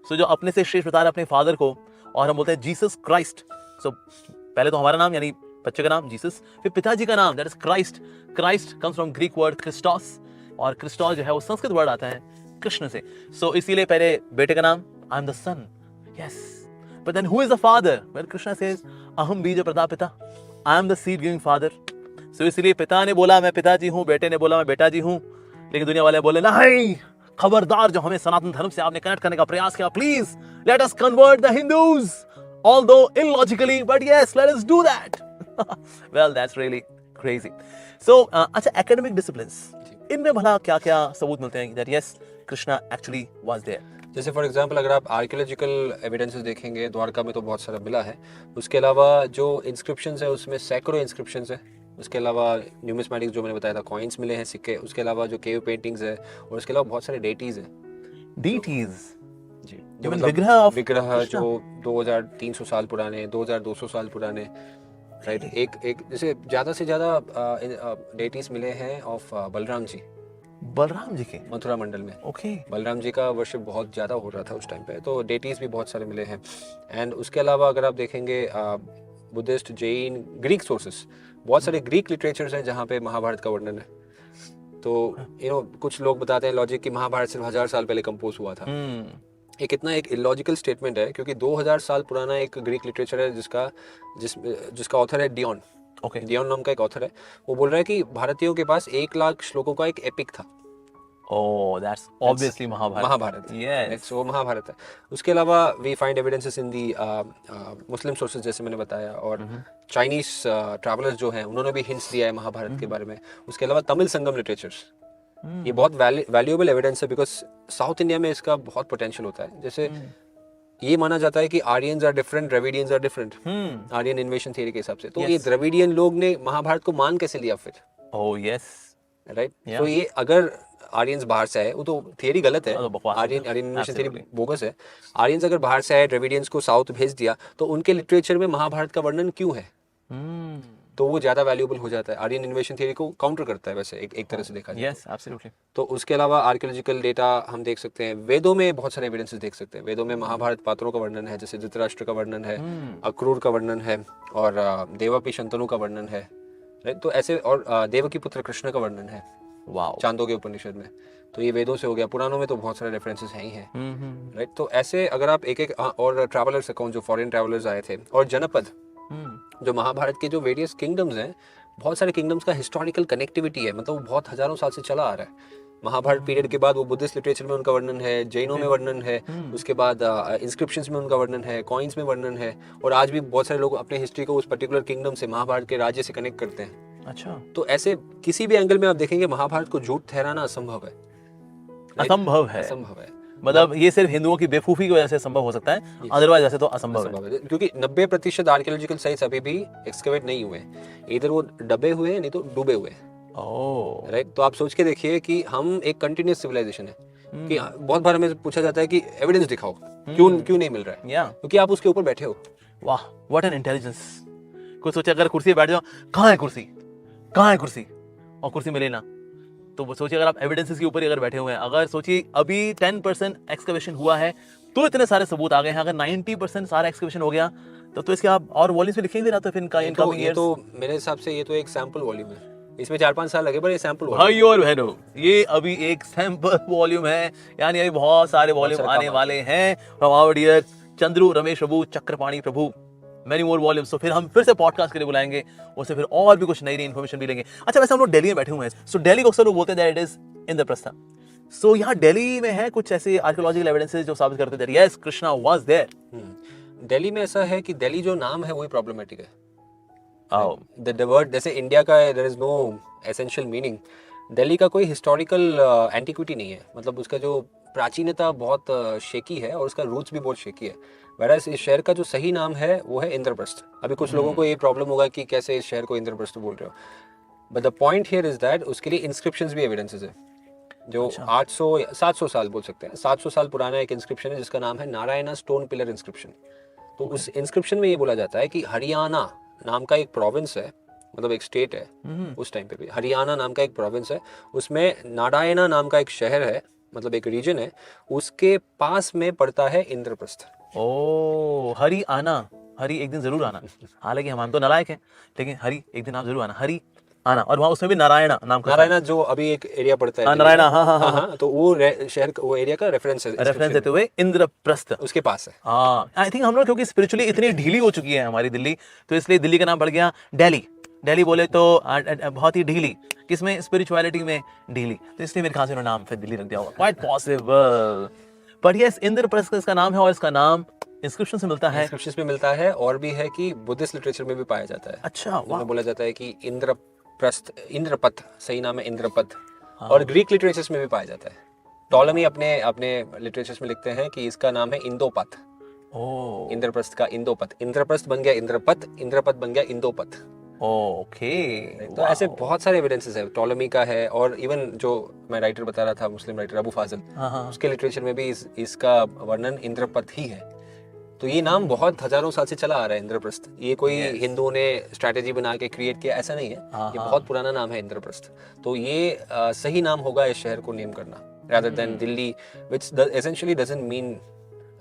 So जो अपने से श्रेष्ठ बता रहे अपने फादर को, और हम बोलते हैं जीसस क्राइस्ट। सो पहले तो हमारा नाम यानी बच्चे का नाम जीसस, फिर पिताजी का नाम that is Christ. Christ comes from Greek word Christos, और क्रिस्टोस जो है वो संस्कृत वर्ड आता है कृष्ण से। सो इसीलिए पहले बेटे का नाम, I am the son, yes, but then who is the father? Well Krishna says अहम बीज प्रदापिता, I am the seed giving father. So इसलिए पिता ने बोला मैं पिताजी हूँ, बेटे ने बोला मैं बेटाजी हूँ। लेकिन दुनिया वाले बोले नहीं, खबरदार, जो हमें सनातन धर्म से आपने कनेक्ट करने का प्रयास किया, please let us convert the Hindus, although illogically, but yes let us do that. Well that's really crazy. So अच्छा, एकेडमिक डिसिप्लिन्स, इनमें भला क्या क्या सबूत मिलते हैं that yes Krishna actually was there? जैसे फॉर एग्जांपल अगर आप आर्कियोलॉजिकल एविडेंसेस देखेंगे, द्वारका में तो बहुत सारा मिला है। उसके अलावा जो इंस्क्रिप्शंस है उसमें सैकड़ों इंस्क्रिप्शंस है। उसके अलावा न्यूमिस्मेटिक्स जो मैंने बताया था, कॉइन्स मिले हैं, सिक्के। उसके अलावा जो केव पेंटिंग्स है, और उसके अलावा बहुत सारे डेटीज हैं। डीटीज जी, जो मतलब विग्रह जो 2300 साल पुराने, 2200 साल पुराने, राइट? एक जैसे ज्यादा से ज्यादा डेटीज मिले हैं ऑफ बलराम जी, बलराम जी के मथुरा मंडल में। ओके, बलराम जी का वर्शिप बहुत ज़्यादा हो रहा था उस टाइम पे, तो डेटीज भी बहुत सारे मिले हैं। एंड उसके अलावा अगर आप देखेंगे बुद्धिस्ट, जैन, ग्रीक सोर्सेस बहुत सारे ग्रीक लिटरेचर्स हैं जहाँ पे महाभारत का वर्णन है। तो कुछ लोग बताते हैं लॉजिक कि महाभारत सिर्फ 1000 साल पहले कंपोज हुआ था। एक इतना एक इलॉजिकल स्टेटमेंट है, क्योंकि 2000 साल पुराना एक ग्रीक लिटरेचर है जिसका ऑथर है डियोन। डियोन नाम का एक ऑथर है। वो बोल रहा है कि भारतीयों के पास 1 लाख श्लोकों का एक एपिक था। Oh, that's obviously Mahabharat. Yes. वो महाभारत है। उसके अलावा we find evidences in the Muslim sources, जैसे मैंने बताया, और चाइनीज ट्रैवलर्स जो हैं उन्होंने भी हिंट्स दिया है महाभारत के बारे में। उसके अलावा तमिल संगम लिटरेचर्स, ये बहुत वैल्यूएबल एविडेंस है, बिकॉज साउथ इंडिया में इसका बहुत पोटेंशियल होता है। जैसे ये माना जाता है कि Aryans are different, Dravidians are different, Aryan invasion theory के हिसाब से। तो ये द्रविडियन लोग ने महाभारत को मान कैसे लिया फिर? Oh yes. राइट। तो ये अगर आर्यंस बाहर से आए, वो तो थियरी गलत है, आर्यन इन्वेशन थियरी बोगस है। आर्यंस अगर बाहर से आए, द्रविडियंस को साउथ भेज दिया, तो उनके लिटरेचर में महाभारत का वर्णन क्यों है? तो वो ज्यादा वैल्यूएबल हो जाता है। आर्यन इन्वेशन थियरी को काउंटर करता है वैसे एक तरह से देखा जाए। Yes, absolutely. तो उसके अलावा आर्कियोलॉजिकल डेटा हम देख सकते हैं, वेदों में बहुत सारे एविडेंसेस देख सकते हैं। वेदों में महाभारत पात्रों का वर्णन है, जैसे धृतराष्ट्र का वर्णन है, अक्रूर का वर्णन है, और देवकी शंतनु का वर्णन है। राइट। तो ऐसे, और देवकी पुत्र कृष्ण का वर्णन है चांदोग्य उपनिषद में। तो ये वेदों से हो गया। पुराणों में तो बहुत सारे रेफरेंसेस हैं ही हैं। राइट। तो ऐसे अगर आप एक और ट्रैवलर्स अकाउंट, जो फॉरेन ट्रैवलर्स आए थे, और जनपद, जो महाभारत के जो वेरियस किंगडम्स हैं, बहुत सारे किंगडम्स का हिस्टोरिकल कनेक्टिविटी है, मतलब वो बहुत हजारों साल से चला आ रहा है। महाभारत पीरियड के बाद वो बुद्धिस्ट लिटरेचर में उनका वर्णन है, जैनों में वर्णन है, उसके बाद इंस्क्रिप्शंस में उनका वर्णन है, कॉइन्स में वर्णन है, और आज भी बहुत सारे लोग अपने हिस्ट्री को उस पर्टिकुलर किंगडम से, महाभारत के राज्य से कनेक्ट करते हैं। अच्छा। तो ऐसे किसी भी एंगल में आप देखेंगे महाभारत को झूठ ठहराना असंभव है। असंभव है। मतलब ये सिर्फ हिंदुओं की बेवकूफी की वजह से संभव हो सकता है, अदरवाइज ऐसे तो असंभव है। क्योंकि 90% आर्कियोलॉजिकल साइट्स अभी भी एक्सकेवेट नहीं हुए हैं, इधर वो दबे हुए हैं, नहीं तो डूबे हुए हैं। राइट। तो आप सोच के देखिए कि हम एक कंटिन्यूअस सिविलाइजेशन है, कि बहुत बार हमें पूछा जाता है कि एविडेंस दिखाओ, क्यों नहीं मिल रहा है? क्योंकि आप उसके ऊपर बैठे हो। वाह, व्हाट एन इंटेलिजेंस। कोई सोचे अगर कुर्सी पे बैठ जाओ, कहाँ है कुर्सी, कहाँ है कुर्सी, और कुर्सी मिले ना, तो सोचिए अगर आप एविडेंसेस के ऊपर ही अगर बैठे हुए हैं, अगर सोचिए अभी 10% एक्सकवेशन हुआ है तो इतने सारे सबूत आ गए हैं, अगर 90% सारा एक्सकवेशन हो गया तो इसके आप और वॉल्यूम्स में लिखेंगे ना, तो फिर इनका इनकमिंग ईयर्स। तो मेरे हिसाब से ये तो एक सैंपल वॉल्यूम है, इसमें 4-5 साल लगे, पर ये सैंपल भाई और बहनों, ये अभी एक सैंपल वॉल्यूम है, यानी अभी बहुत सारे वॉल्यूम आने वाले हैं from our dear Chandru Ramesh Prabhu, Chakrapani Prabhu, many more volumes. तो फिर हम फिर से पॉडकास्ट के लिए बुलाएंगे, उससे फिर और भी कुछ नई नई इन्फॉर्मेशन भी लेंगे। अच्छा, वैसे हम लोग दिल्ली में बैठे हुए हैं, सो दिल्ली को अक्सर लोग बोलते हैं दैट इट इज इंद्रप्रस्थ। सो यहाँ दिल्ली में है कुछ ऐसे आर्कियोलॉजिकल एविडेंसेस जो साबित करते हैं yes Krishna was there. Delhi में ऐसा है कि दिल्ली जो नाम है वही प्रॉब्लमेटिक है। द वर्ड, जैसे इंडिया का there is no essential meaning, Delhi का कोई हिस्टोरिकल एंटिक्विटी नहीं है, मतलब उसका जो प्राचीनता बहुत शेकी है और उसका रूट्स भी बहुत शेकी है। वैरास इस शहर का जो सही नाम है वो है इंद्रप्रस्थ। अभी कुछ लोगों को ये प्रॉब्लम होगा कि कैसे इस शहर को इंद्रप्रस्थ बोल रहे हो, but the point here is that उसके लिए इंस्क्रिप्शंस भी एविडेंसेस है, जो 800 या 700 साल बोल सकते हैं, 700 साल पुराना एक इंस्क्रिप्शन है जिसका नाम है नारायणा स्टोन पिलर इंस्क्रिप्शन। तो उस इंस्क्रिप्शन में ये बोला जाता है कि हरियाणा नाम का एक प्रोविंस है, मतलब एक स्टेट है उस टाइम पे भी, हरियाणा नाम का एक प्रोविंस है, उसमें नारायणा नाम का एक शहर है, मतलब एक रीजन है, उसके पास में पड़ता है इंद्रप्रस्थ। ओ, हरि आना, हरि एक दिन जरूर आना, हालांकि हम तो नालायक हैं, लेकिन हरि एक दिन आप जरूर आना, हरि आना। और वहाँ उसमें भी नारायणा नाम का, नारायणा जो अभी एक एरिया पड़ता है, नारायणा, हाँ, तो वो शहर, वो एरिया का रेफरेंस देते हुए इंद्रप्रस्थ उसके पास है। हाँ, आई थिंक हम लोग क्योंकि स्पिरिचुअली इतनी ढीली हो चुकी है हमारी दिल्ली, तो इसलिए दिल्ली का नाम पड़ गया दिल्ली। दिल्ली बोले तो बहुत ही ढीली, किसमें, स्पिरिचुअलिटी में ढीली, तो इसलिए मेरे ख्याल से उन्होंने नाम फिर दिल्ली रख दिया होगा, quite possible. But yes, Indraprastha इसका नाम है और इसका नाम इंस्क्रिप्शन से मिलता है, इंस्क्रिप्शन में मिलता है, और भी है कि बुद्धिस्ट लिटरेचर में भी पाया जाता है। अच्छा, वाह। बोला जाता है कि इंद्रप्रस्थ, इंद्रपथ सही नाम है, इंद्रपथ। और ग्रीक लिटरेचर्स में भी पाया जाता है। टॉलमी अपने लिटरेचर्स में लिखते हैं कि इसका नाम है इंदोपथ। इंद्रप्रस्थ का इंदोपथ, इंद्रप्रस्थ बन गया इंद्रपथ, इंद्रपथ बन गया इंदोपथ। ओके, तो ऐसे बहुत सारे एविडेंसेस है, टॉलमी का है, और इवन जो मैं राइटर बता रहा था, मुस्लिम राइटर अबू फाजल, उसके लिटरेचर में भी इसका वर्णन इंद्रपथ ही है। तो ये नाम बहुत हजारों साल से चला आ रहा है इंद्रप्रस्थ, ये कोई हिंदुओं ने स्ट्रैटेजी बना के क्रिएट किया ऐसा नहीं है, ये बहुत पुराना नाम है इंद्रप्रस्थ। तो ये सही नाम होगा इस शहर को नेम करना, rather than Delhi, which essentially doesn't mean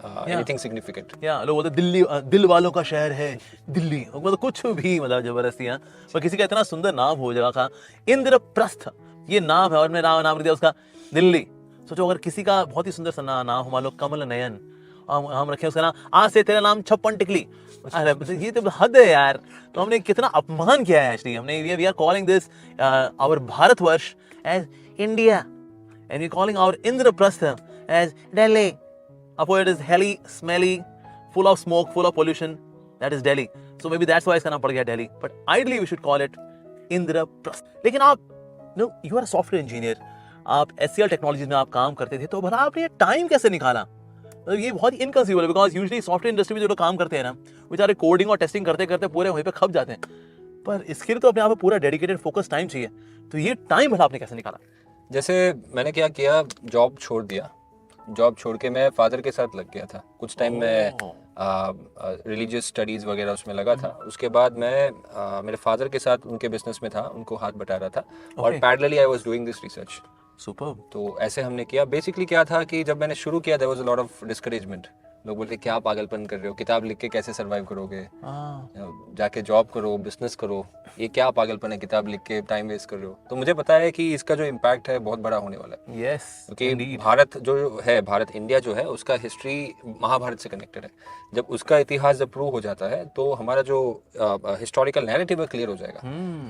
anything significant. या लोग बोलते दिल्ली दिल वालों का शहर है दिल्ली, मतलब कुछ भी, मतलब जबरदस्ती। हाँ, पर किसी का इतना सुंदर नाम हो जगह का, इंद्रप्रस्थ ये नाम है, और मैं नाम रख दिया उसका दिल्ली। सोचो अगर किसी का बहुत ही सुंदर सा नाम हो, मान लो कमल नयन, हम रखें उसका नाम आज से तेरा नाम छप्पन टिकली। अरे ये तो हद है यार। तो हमने कितना अपमान किया है एक्चुअली। हमने we are calling this our Bharatvarsh as India, and we're calling our Indraprastha as Delhi. Up where it is hilly, smelly, full of smoke, full of pollution. That is Delhi. So maybe that's why इसका नाम पड़ गया Delhi. But ideally we should call it Indraprastha. लेकिन आप, no, you are a software engineer. आप SCL Technologies में आप काम करते थे, तो भला आपने ये टाइम कैसे निकाला? मतलब ये बहुत इनकंसीवेबल है, बिकॉज यूजुअली सॉफ्टवेयर इंडस्ट्री में जो लोग काम करते हैं ना, बेचारे कोडिंग और टेस्टिंग करते करते पूरे वहीं पे खप जाते हैं। पर इसके लिए तो अपने आप पूरा डेडिकेटेड फोकस टाइम चाहिए। तो ये टाइम भला आपने कैसे निकाला? जैसे मैंने क्या किया, जॉब छोड़ दिया। जॉब छोड़ के मैं फादर के साथ लग गया था। कुछ टाइम मैं रिलीजियस स्टडीज़ वगैरह उसमें लगा था। उसके बाद मैं मेरे फादर के साथ उनके बिजनेस में था, उनको हाथ बटा रहा था, और parallelly I was doing this research. Super. तो ऐसे हमने किया। बेसिकली क्या था कि जब मैंने शुरू किया, there was a lot of discouragement. लोग बोलते क्या पागलपन कर रहे हो, किताब लिख के कैसे सर्वाइव करोगे, जाके जॉब करो, बिजनेस करो, ये क्या पागलपन है, किताब लिख के टाइम वेस्ट कर रहे हो। तो मुझे पता है कि इसका जो इम्पैक्ट है बहुत बड़ा होने वाला है। यस, क्योंकि भारत जो है, भारत इंडिया जो है, उसका हिस्ट्री महाभारत से कनेक्टेड है। जब उसका इतिहास जब प्रूव हो जाता है तो हमारा जो हिस्टोरिकल नैरेटिव है क्लियर हो जाएगा।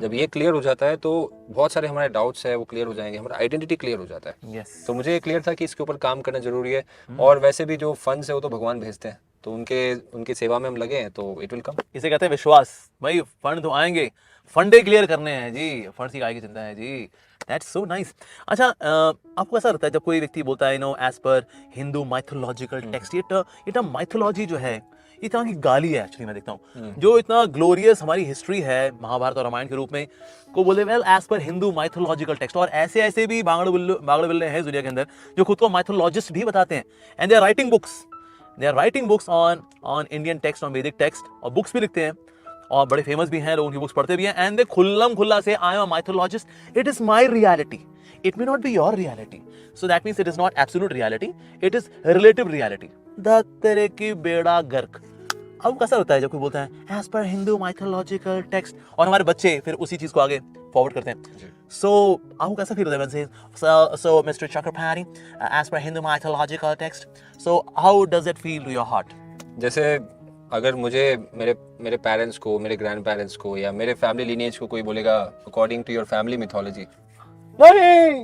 जब ये क्लियर हो जाता है तो बहुत सारे हमारे डाउट्स है वो क्लियर हो जाएंगे, हमारा आइडेंटिटी क्लियर हो जाता है। yes. तो मुझे ये क्लियर था कि इसके ऊपर काम करना जरूरी है। और वैसे भी जो फंड्स है वो तो भगवान भेजते हैं, तो उनके सेवा में हम लगे हैं, तो इट विल कम। इसे कहते हैं विश्वास। भाई फंड तो आएंगे, फंडे क्लियर करने हैं जी, फंड की काय की चिंता है जी। That's so nice. अच्छा, आपको ऐसा लगता है जब कोई व्यक्ति बोलता है no as per Hindu mythological text, ये टर्म माइथोलॉजी जो है ये तरह की गाली है एक्चुअली। मैं देखता हूँ जो इतना ग्लोरियस हमारी हिस्ट्री है महाभारत और रामायण के रूप में, को बोले well as per Hindu mythological text. और ऐसे ऐसे भी बागड़ बिल्ले हैं दुनिया के अंदर जो खुद को माइथोलॉजिस्ट भी बताते हैं, and they are writing books on Indian text, on Vedic text, और बुक्स भी लिखते हैं और बड़े फेमस भी हैं, लोग उनकी बुक्स पढ़ते भी हैं, एंड दे खुल्ला से I am a mythologist, it is my reality, it may not be your reality, so that means it is not absolute reality, it is relative reality. तेरे की बेड़ा गर्क। अब कैसा होता है जब कोई बोलता है as per Hindu mythological text, और हमारे बच्चे फिर उसी चीज को आगे फॉरवर्ड करते हैं। सो आपको कैसा फील होता है सो mister Chakrapani, as per Hindu mythological text, so how does it feel to your heart? जैसे अगर मुझे मेरे पेरेंट्स को, मेरे ग्रैंड पेरेंट्स को, या मेरे फैमिली लीनिएज को कोई बोलेगा according to your family mythology,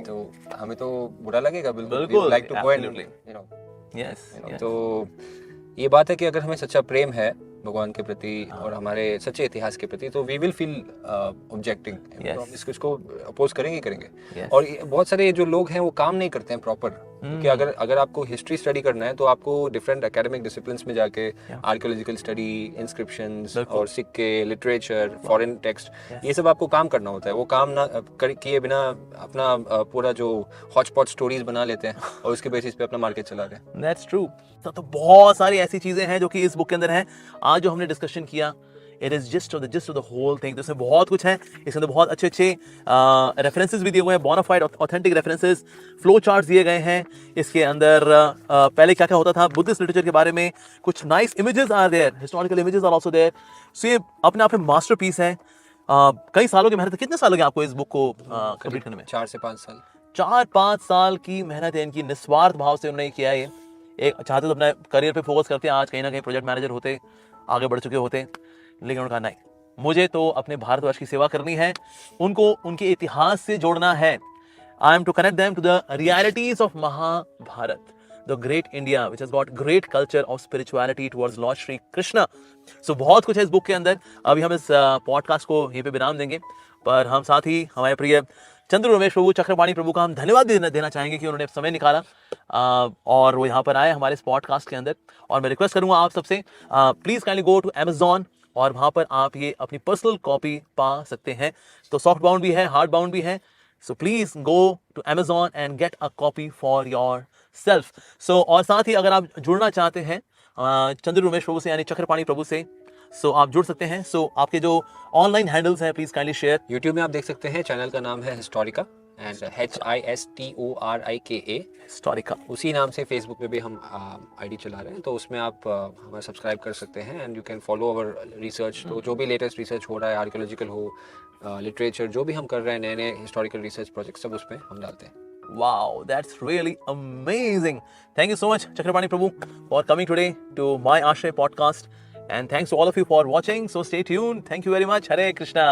तो हमें तो बुरा लगेगा। बिल्कुल like to go and you know, yes. तो ये बात है कि अगर हमें सच्चा प्रेम है भगवान के प्रति और हमारे सच्चे इतिहास के प्रति, तो वी विल फील ऑब्जेक्टिंग, तो हम इसको अपोज करेंगे। और बहुत सारे जो लोग हैं वो काम नहीं करते हैं प्रॉपर, क्योंकि अगर आपको हिस्ट्री स्टडी करना है तो आपको डिफरेंट एकेडमिक डिसिप्लिन्स में जाके आर्कियोलॉजिकल स्टडी, इंस्क्रिप्शंस और सिक्के, लिटरेचर, फॉरेन टेक्स्ट, ये सब आपको काम करना होता है। वो काम ना किए बिना अपना पूरा जो हॉचपॉच स्टोरीज बना लेते हैं और उसके बेसिस पे अपना मार्केट चला रहे हैं। That's true. तो बहुत सारी ऐसी चीजें हैं जो कि इस बुक के अंदर हैं। आज जो हमने डिस्कशन किया, it is just of the whole thing. तो इसमें बहुत कुछ है, इसके अंदर बहुत अच्छे रेफरेंसेस भी दिए हुए हैं, bona fide authentic references, flow charts दिए गए हैं। इसके अंदर पहले क्या क्या होता था बुद्धिस्ट लिटरेचर के बारे में, कुछ nice images are there, historical images are also there. So ये अपने आप में मास्टरपीस है। कई सालों की मेहनत। कितने साल लगे आपको इस बुक को कंप्लीट करने में? 4 से 5 साल। 4-5 साल की मेहनत है इनकी, निस्वार्थ भाव से उन्होंने किया है। एक चाहते तो अपने करियर पे फोकस करते हैं, आज कहीं ना कहीं प्रोजेक्ट मैनेजर होते, आगे बढ़ चुके होते, लेकिन उन्होंने कहा नहीं, मुझे तो अपने भारतवर्ष की सेवा करनी है, उनको उनके इतिहास से जोड़ना है। I am to connect them to the realities of Mahabharat, the great India which has got great culture of spirituality towards lord Shri Krishna. So बहुत कुछ है इस बुक के अंदर। अभी हम इस पॉडकास्ट को यहीं पे विराम देंगे, पर हम साथ ही हमारे प्रिय चंद्र रमेश प्रभु, चक्रपाणी प्रभु का हम धन्यवाद देना चाहेंगे कि उन्होंने समय निकाला और वो यहाँ पर आए हमारे इस पॉडकास्ट के अंदर। और मैं रिक्वेस्ट करूँगा आप सबसे, please kindly go to Amazon, और वहाँ पर आप ये अपनी पर्सनल कॉपी पा सकते हैं। तो सॉफ्ट बाउंड भी है, हार्ड बाउंड भी है। So please go to Amazon and get a copy for yourself. So और साथ ही अगर आप जुड़ना चाहते हैं चंद्र रमेश प्रभु से, यानी चक्रपाणी प्रभु से, सो आप जुड़ सकते हैं। सो आपके जो ऑनलाइन हैंडल्स हैं प्लीज काइंडली शेयर। यूट्यूब में आप देख सकते हैं, चैनल का नाम है हिस्टोरिका, एंड HISTORIKA, हिस्टोरिका। उसी नाम से फेसबुक पे भी हम आईडी चला रहे हैं, तो उसमें आप हमें सब्सक्राइब कर सकते हैं and you can follow our research. तो जो भी लेटेस्ट रिसर्च हो रहा है, आर्कियोलॉजिकल हो, लिटरेचर, जो भी हम कर रहे हैं, नए नए हिस्टोरिकल रिसर्च प्रोजेक्ट, सब उसमें हम डालते हैं। Wow, that's really amazing. Thank you so much, Chakrapani Prabhu, for coming today to my Ashray podcast. And thanks to all of you for watching. So stay tuned. Thank you very much. Hare Krishna.